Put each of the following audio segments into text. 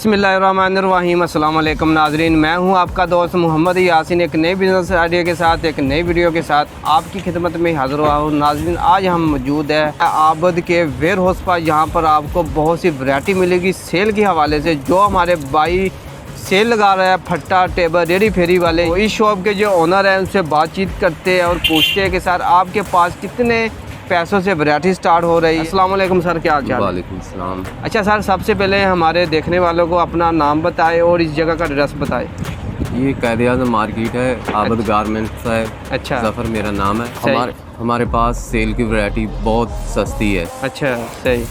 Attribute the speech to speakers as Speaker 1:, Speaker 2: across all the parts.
Speaker 1: बिस्मिल्लाहिर्रहमानिर्रहीम। अस्सलाम वालेकुम नाजरीन, मैं हूं आपका दोस्त मोहम्मद यासीन एक नई बिज़नेस आइडिया के साथ एक नई वीडियो के साथ आपकी खिदमत में हाज़िर हुआ हूं। नाजरीन, आज हम मौजूद है आबद के वेयर हाउस पर। यहाँ पर आपको बहुत सी वैरायटी मिलेगी सेल के हवाले से। जो हमारे भाई सेल लगा रहा है फट्टा टेबल रेडी फेरी वाले, तो इस शॉप के जो ओनर हैं उनसे बातचीत करते हैं और पूछते हैं कि सर आपके पास कितने पैसों से वैरायटी स्टार्ट हो रही है। अस्सलाम वालेकुम सर, क्या हाल चाल?
Speaker 2: वालेकुम सलाम।
Speaker 1: अच्छा सर, सबसे पहले हमारे देखने वालों को अपना नाम बताएं और इस जगह का एड्रेस बताएं।
Speaker 2: ये कायद-ए-आज़म मार्केट है, आबद गारमेंट्स है।
Speaker 1: अच्छा,
Speaker 2: ज़फ़र मेरा नाम है। हमारे पास सेल की वैरायटी बहुत सस्ती है।
Speaker 1: अच्छा सही।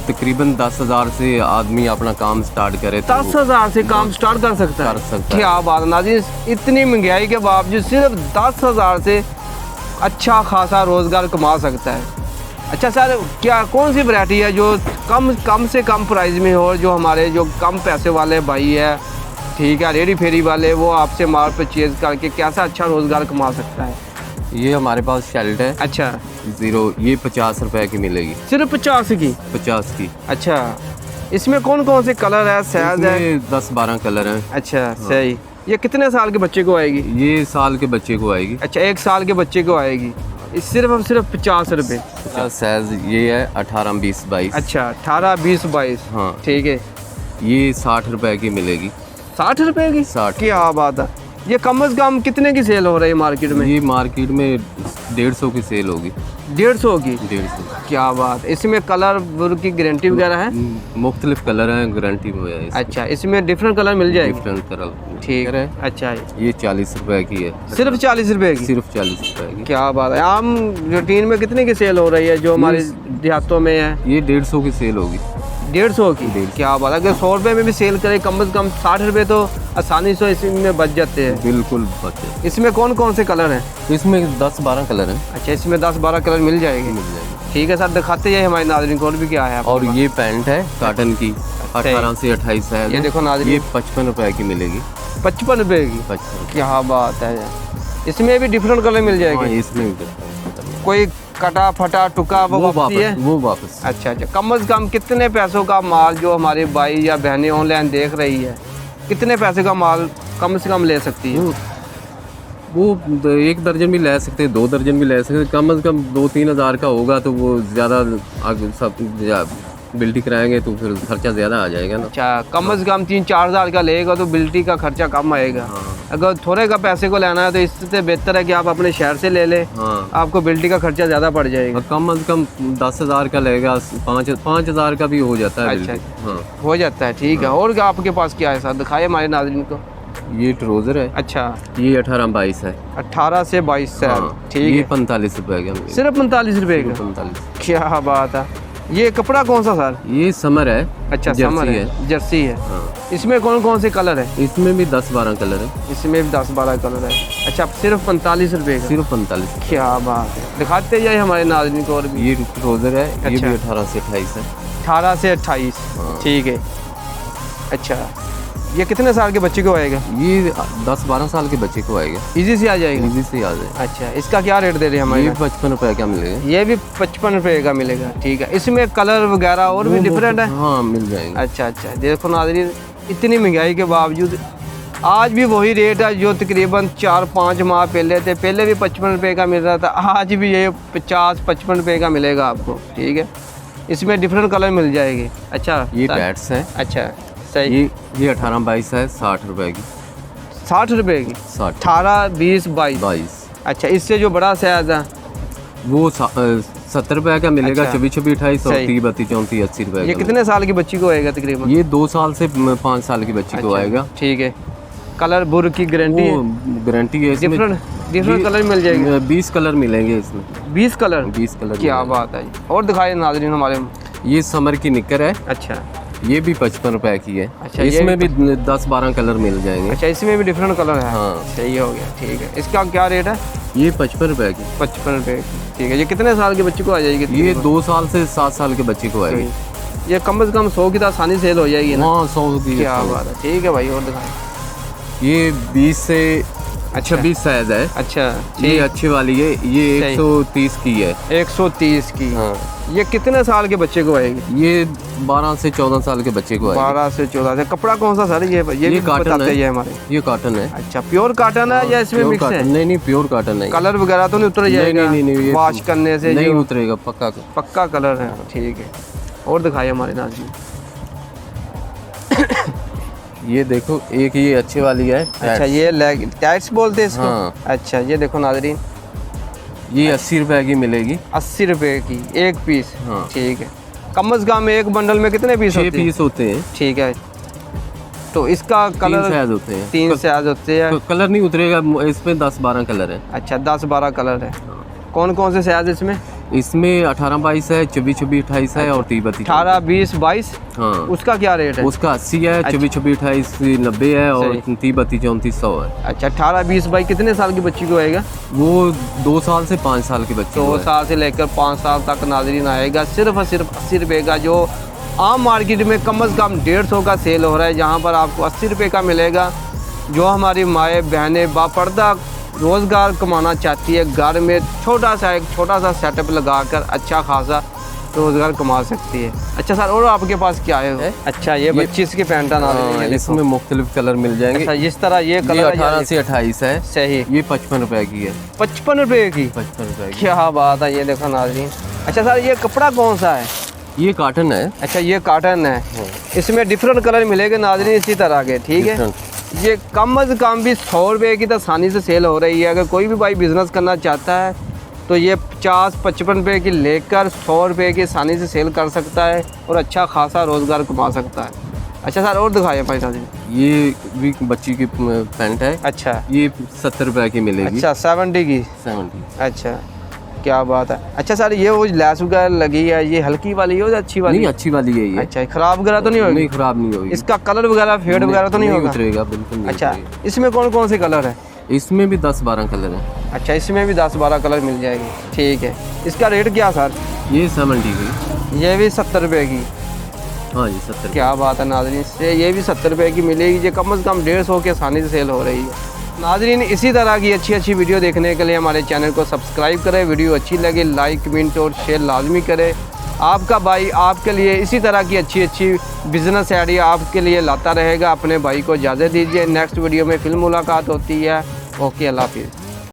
Speaker 2: तकरीबन 10,000 से आदमी अपना काम स्टार्ट करे।
Speaker 1: 10,000 से काम स्टार्ट कर सकता है? क्या बात है नाज़रीन, इतनी महंगाई के बावजूद सिर्फ 10,000 से अच्छा खासा रोज़गार कमा सकता है। अच्छा सर, क्या कौन सी वैरायटी है जो कम से कम प्राइस में हो, जो हमारे जो कम पैसे वाले भाई है, ठीक है, रेडी फेरी वाले, वो आपसे माल परचेज करके कैसा अच्छा रोज़गार कमा सकता है?
Speaker 2: ये हमारे पास शर्ट है।
Speaker 1: अच्छा,
Speaker 2: ज़ीरो, ये 50 रुपए की मिलेगी।
Speaker 1: सिर्फ 50 की?
Speaker 2: 50 की।
Speaker 1: अच्छा, इसमें कौन कौन से कलर है, साइज है?
Speaker 2: 10-12 कलर हैं।
Speaker 1: अच्छा सही। ये कितने साल के बच्चे को आएगी?
Speaker 2: ये साल के बच्चे को आएगी।
Speaker 1: अच्छा, 1 साल के बच्चे को आएगी। सिर्फ 50 रुपये।
Speaker 2: अच्छा, साइज ये है 18, 20, 22।
Speaker 1: अच्छा, 18, 20, 22। हाँ ठीक है।
Speaker 2: ये 60 रुपए की मिलेगी।
Speaker 1: 60 रुपए की?
Speaker 2: 60।
Speaker 1: क्या बात है। ये कम से कम कितने की सेल हो रही है मार्केट में?
Speaker 2: ये मार्केट में 150 की सेल होगी।
Speaker 1: 150 की?
Speaker 2: 150।
Speaker 1: क्या बात। इसमें कलर की गारंटी वगैरह है?
Speaker 2: मुख्तलिफ कलर हैं, गारंटी में है।
Speaker 1: अच्छा, इसमें डिफरेंट कलर मिल जाएगी?
Speaker 2: डिफरेंट कलर,
Speaker 1: ठीक
Speaker 2: है।
Speaker 1: अच्छा,
Speaker 2: ये 40 रुपए की है।
Speaker 1: सिर्फ 40 रुपए की?
Speaker 2: सिर्फ 40 रुपए की।
Speaker 1: क्या बात है। आम रूटीन में कितने की सेल हो रही है जो हमारे देहातों में है?
Speaker 2: ये 150 की सेल होगी।
Speaker 1: 150 की? क्या बात है। अगर 100 रुपये में भी सेल करे कम से कम 60 रुपये तो आसानी से इसमें बच जाते हैं।
Speaker 2: बिल्कुल बचे।
Speaker 1: इसमें कौन कौन से कलर हैं?
Speaker 2: इसमें 10-12 कलर हैं।
Speaker 1: अच्छा, इसमें 10-12 कलर मिल जाएंगे? ठीक है सर, दिखाते हैं हमारे नाज़रीन को और भी क्या है।
Speaker 2: और ये पैंट है काटन की, 18 से 28 है।
Speaker 1: ये देखो नाज़रीन,
Speaker 2: ये 55 रुपए की मिलेगी।
Speaker 1: 55 रुपये की?
Speaker 2: 55।
Speaker 1: क्या बात है। इसमें भी डिफरेंट कलर मिल जाएंगे?
Speaker 2: इसमें
Speaker 1: कोई कटा फटा टुका वो वापस?
Speaker 2: वो वापस।
Speaker 1: अच्छा, कम से कम कितने पैसों का माल जो हमारे भाई या बहनें ऑनलाइन देख रही है, कितने पैसे का माल कम से कम ले सकती है?
Speaker 2: वो 1 दर्जन भी ले सकते हैं, 2 दर्जन भी ले सकते हैं। कम से कम 2-3 हज़ार का होगा तो वो ज़्यादा सब बिल्टी कराएंगे तो फिर खर्चा ज़्यादा आ जाएगा ना।
Speaker 1: अच्छा, कम से कम 3-4 हज़ार का लेगा तो बिल्टी का खर्चा कम आएगा।
Speaker 2: हाँ।
Speaker 1: अगर थोड़े का पैसे को लेना है तो इससे बेहतर है कि आप अपने शहर से ले लें।
Speaker 2: हाँ।
Speaker 1: आपको बिल्टी का खर्चा ज़्यादा पड़ जाएगा।
Speaker 2: कम से कम 10 हज़ार का लगेगा, 5 हज़ार का भी हो जाता है।
Speaker 1: अच्छा,
Speaker 2: हाँ
Speaker 1: हो जाता है। ठीक है। और आपके पास क्या है सर, दिखाए हमारे नाज़रीन को।
Speaker 2: ये ट्राउज़र है।
Speaker 1: अच्छा,
Speaker 2: ये 18-22 है।
Speaker 1: 18 से 22 साल।
Speaker 2: हाँ।
Speaker 1: ठीक
Speaker 2: ये
Speaker 1: है।
Speaker 2: 45 रुपए का।
Speaker 1: सिर्फ 45 रुपए का?
Speaker 2: 45।
Speaker 1: क्या बात है। ये कपड़ा कौन सा सर?
Speaker 2: ये समर है।
Speaker 1: अच्छा, समर है, जर्सी है।
Speaker 2: हाँ।
Speaker 1: इसमें कौन कौन से कलर है?
Speaker 2: इसमें भी 10-12 कलर है।
Speaker 1: इसमें भी 10-12 कलर है। अच्छा, सिर्फ 45 रुपए का?
Speaker 2: सिर्फ 45।
Speaker 1: क्या बात है। दिखाते जाए हमारे नाज़रीन को और भी।
Speaker 2: ये ट्राउज़र है। ये
Speaker 1: अच्छा।
Speaker 2: भी 18 से 28 है।
Speaker 1: 18 से 28।
Speaker 2: हाँ।
Speaker 1: ठीक है। अच्छा, ये कितने साल के बच्चे को आएगा?
Speaker 2: ये 10-12 साल के बच्चे को आएगा।
Speaker 1: इजी से आ जाएगा?
Speaker 2: इजी से आ जाए।
Speaker 1: अच्छा, इसका क्या रेट दे रहे हैं हमारे?
Speaker 2: ये 55 रुपए का मिलेगा।
Speaker 1: ये भी 55 रुपए का मिलेगा। ठीक है। इसमें कलर वगैरह और भी डिफरेंट है?
Speaker 2: हाँ, मिल जाएगा।
Speaker 1: अच्छा अच्छा, देखो नाज़रीन, इतनी महंगाई के बावजूद आज भी वही रेट है जो तकरीबन 4-5 माह पहले थे। पहले भी 55 रुपये का मिल रहा था, आज भी ये 50-55 रुपये का मिलेगा आपको। ठीक है। इसमें डिफरेंट कलर मिल जाएंगे। अच्छा,
Speaker 2: ये पैड्स हैं।
Speaker 1: अच्छा सही।
Speaker 2: ये 18-22 है, 60 रुपए की।
Speaker 1: 60 रुपये की?
Speaker 2: 60।
Speaker 1: 18, 20, 22।
Speaker 2: 22।
Speaker 1: अच्छा, इससे जो बड़ा साइज है
Speaker 2: वो 70 रुपए का मिलेगा।
Speaker 1: अच्छा।
Speaker 2: 24, 28, 30, 32, 34, 80 रुपए।
Speaker 1: ये कितने साल की बच्ची को आएगा तकरीबन?
Speaker 2: ये 2 साल से 5 साल की बच्ची को आएगा।
Speaker 1: ठीक है। कलर बुर की गारंटी है?
Speaker 2: गारंटी है।
Speaker 1: डिफरेंट कलर मिल जाएंगे?
Speaker 2: 20 कलर मिलेंगे इसमें।
Speaker 1: 20 कलर?
Speaker 2: 20 कलर।
Speaker 1: क्या बात है। और दिखाए नाज़रीन हमारे।
Speaker 2: ये समर की निकर है।
Speaker 1: अच्छा,
Speaker 2: ये भी 55 रुपए की है।
Speaker 1: अच्छा,
Speaker 2: इसमें भी 10-12 कलर मिल जाएंगे।
Speaker 1: अच्छा, इसमें भी डिफरेंट कलर है?
Speaker 2: हाँ।
Speaker 1: सही हो गया। ठीक है। इसका क्या रेट है?
Speaker 2: ये 55 रुपए की।
Speaker 1: 55 रुपये की। ठीक है। ये कितने साल के बच्चे को आ जाएगी?
Speaker 2: ये 2 साल से 7 साल के बच्चे को आएगी।
Speaker 1: ये कम से कम 100 की तो आसानी सेल हो जाएगी ना?
Speaker 2: हाँ, 100 की।
Speaker 1: क्या बात है। ठीक है भाई, और दिखाएं।
Speaker 2: ये 20 से
Speaker 1: अच्छा
Speaker 2: 26 साइज है।
Speaker 1: अच्छा
Speaker 2: ये अच्छी वाली है, ये 130 की है।
Speaker 1: 130 की।
Speaker 2: हाँ।
Speaker 1: ये कितने साल के बच्चे को आएगी?
Speaker 2: ये 12 से 14 साल के बच्चे को आएगी।
Speaker 1: 12 से 14 से। कपड़ा कौन सा सर? ये भी
Speaker 2: कॉटन है।
Speaker 1: ये हमारे
Speaker 2: ये कॉटन है।
Speaker 1: अच्छा प्योर कॉटन है या इसमें मिक्स है?
Speaker 2: नहीं प्योर कॉटन है।
Speaker 1: कलर वगैरह तो नहीं उतर जाएगा?
Speaker 2: नहीं
Speaker 1: वॉश करने से
Speaker 2: नहीं उतरेगा,
Speaker 1: पक्का कलर है। ठीक है, और दिखाइए हमारे नाज़रीन।
Speaker 2: ये देखो, एक ये अच्छी वाली है।
Speaker 1: अच्छा ये लेग टाइट्स बोलते हैं इसको?
Speaker 2: हाँ।
Speaker 1: अच्छा ये देखो नाज़रीन,
Speaker 2: ये 80 रुपए की मिलेगी।
Speaker 1: 80 रुपए की एक पीस।
Speaker 2: हाँ।
Speaker 1: ठीक है, कम से कम एक बंडल में कितने पीस
Speaker 2: 6
Speaker 1: होते हैं?
Speaker 2: पीस होते हैं।
Speaker 1: ठीक है, तो इसका
Speaker 2: 3
Speaker 1: कलर
Speaker 2: साइज होते हैं।
Speaker 1: 3 साइज होते हैं।
Speaker 2: कलर नहीं उतरेगा, इसमें 10-12 कलर है।
Speaker 1: अच्छा 10-12 कलर है। कौन कौन से साइज इसमें?
Speaker 2: इसमें 18-22 है, 24-28 है और 30-32।
Speaker 1: 18, 20, 22।
Speaker 2: हाँ।
Speaker 1: उसका क्या रेट है?
Speaker 2: उसका 80 है, 24-28 90 है और 30-32 100 है।
Speaker 1: अच्छा 18, 20, 22 कितने साल की बच्ची को आएगा?
Speaker 2: वो 2 साल से 5 साल के बच्चे
Speaker 1: 2 साल से लेकर 5 साल तक नाज़रीन आएगा। सिर्फ और सिर्फ 80 रुपये का, जो आम मार्केट में कम से कम 150 का सेल हो रहा है, जहाँ पर आपको 80 रुपये का मिलेगा। जो हमारी माएँ बहनें बापर्दा रोज़गार कमाना चाहती है, घर में एक छोटा सा सेटअप लगाकर अच्छा खासा रोज़गार कमा सकती है। अच्छा सर, और आपके पास क्या है? अच्छा ये 25 की पैंट है।
Speaker 2: इसमें मुख्तलिफ कलर मिल जाएंगे।
Speaker 1: अच्छा जिस तरह ये कलर
Speaker 2: 18 से 28 है।
Speaker 1: सही।
Speaker 2: ये 55 रुपए की है।
Speaker 1: 55 रुपये की?
Speaker 2: 55 रुपए की।
Speaker 1: क्या बात है, ये देखो नाज़रीन। अच्छा सर, ये कपड़ा कौन सा है?
Speaker 2: ये कॉटन है।
Speaker 1: अच्छा ये कॉटन है। इसमें डिफरेंट कलर मिलेंगे नाज़रीन इसी तरह के। ठीक है, ये कम से कम भी 100 रुपये की तो आसानी से सेल हो रही है। अगर कोई भी भाई बिज़नेस करना चाहता है तो ये 50-55 रुपये की लेकर 100 रुपये की आसानी से सेल कर सकता है और अच्छा खासा रोज़गार कमा सकता है। अच्छा सर, और दिखाइए भाई नाज़रीन।
Speaker 2: ये भी बच्ची की पैंट है।
Speaker 1: अच्छा
Speaker 2: ये 70 रुपए की मिलेगी।
Speaker 1: अच्छा 70 की?
Speaker 2: 70।
Speaker 1: अच्छा क्या बात है। अच्छा सर, ये वो लैस वगैरह लगी है, ये हल्की वाली है या अच्छी वाली?
Speaker 2: नहीं अच्छी वाली है ये।
Speaker 1: अच्छा खराब वगैरह तो नहीं होगी?
Speaker 2: नहीं खराब नहीं होगी।
Speaker 1: इसका कलर वगैरह फेड वगैरह तो नहीं होगा?
Speaker 2: उतरेगा, बिल्कुल नहीं
Speaker 1: अच्छा
Speaker 2: उतरेगा।
Speaker 1: इसमें कौन कौन से कलर है?
Speaker 2: इसमें भी 10-12 कलर है।
Speaker 1: अच्छा इसमें भी 10-12 कलर मिल जाएंगे। ठीक है, इसका रेट क्या सर?
Speaker 2: ये 70 की।
Speaker 1: ये भी 70 रुपये की?
Speaker 2: हाँ जी 70।
Speaker 1: क्या बात है नाज़रीन, से ये भी 70 रुपये की मिलेगी। ये कम से कम 150 की आसानी से सेल हो रही है। नाज़रीन इसी तरह की अच्छी वीडियो देखने के लिए हमारे चैनल को सब्सक्राइब करें। वीडियो अच्छी लगे लाइक कमेंट और शेयर लाजमी करें। आपका भाई आपके लिए इसी तरह की अच्छी बिज़नेस आइडिया आपके लिए लाता रहेगा। अपने भाई को इजाज़त दीजिए। नेक्स्ट वीडियो में फिर मुलाकात होती है। ओके, अल्लाह हाफिज़।